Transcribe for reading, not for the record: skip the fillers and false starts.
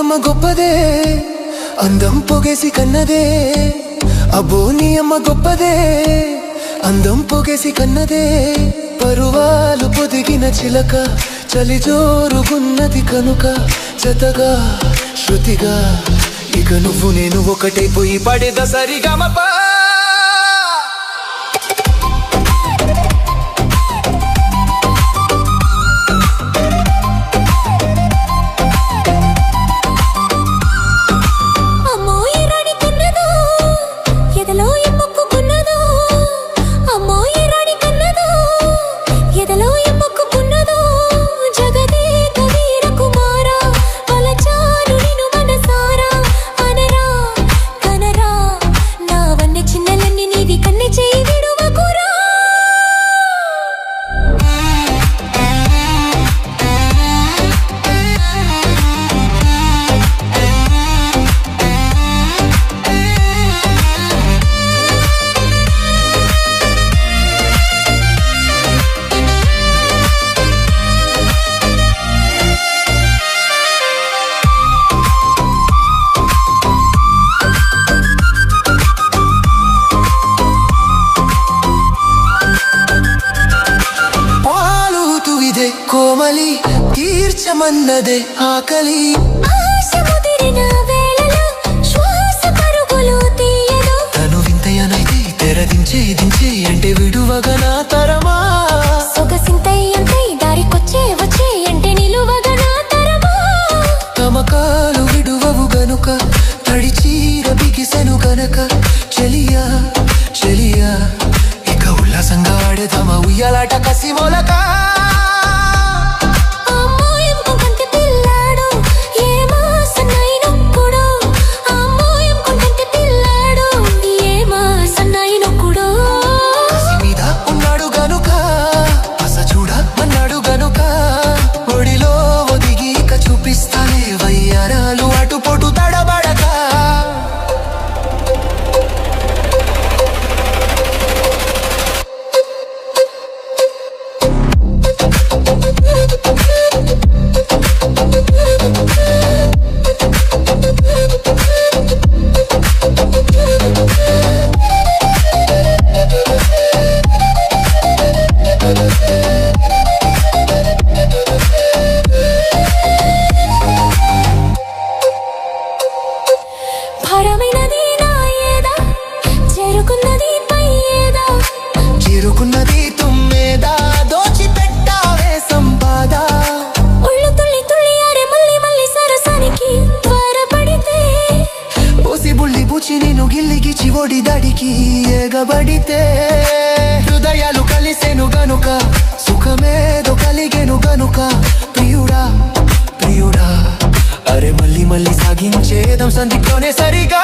అమ్మ గొప్పదే అందం పొగేసి కన్నదే అబ్బో నీ అమ్మ గొప్పదే అందం పొగేసి కన్నదే పరువాలు పొదిగిన చిలక చలి జోరుగున్నది కనుక జతగా శృతిగా ఇక నువ్వు నేను ఒకటైపోయి పడేద సరిగమపా కోమలి తీర్చమన్నదే ఆకలి తను వింతయనైతే తెరదించే దించే అంటే విడువగా నా తరమా దారికొచ్చే వచ్చే అంటే నిలువగా నా తరమా తమకాలు విడువవు గనుక తడిచీర బిగిసెను గనక చెలియా చెలియా ఇక ఉల్లాసంగా ఆడేదమ ఉయ్యాలాట కసి మొలక చేరుకున్నది తుమ్మేదా దోచి పెట్టావే సంపాద ఒళ్ళు తుల్లి తుల్లి అరే మళ్ళీ మళ్ళీ సరసానికి త్వరపడితే పోసి బుల్లి బుచి నేను గిల్లికి చివోడి దాడికి ఎగబడితే హృదయాలు కలిసెను గనుక సుఖమేదో కలిగెను గనుక ప్రియుడా ప్రియుడా అరే మళ్ళీ మళ్ళీ సాగించేదం సంధిలోనే సరిగా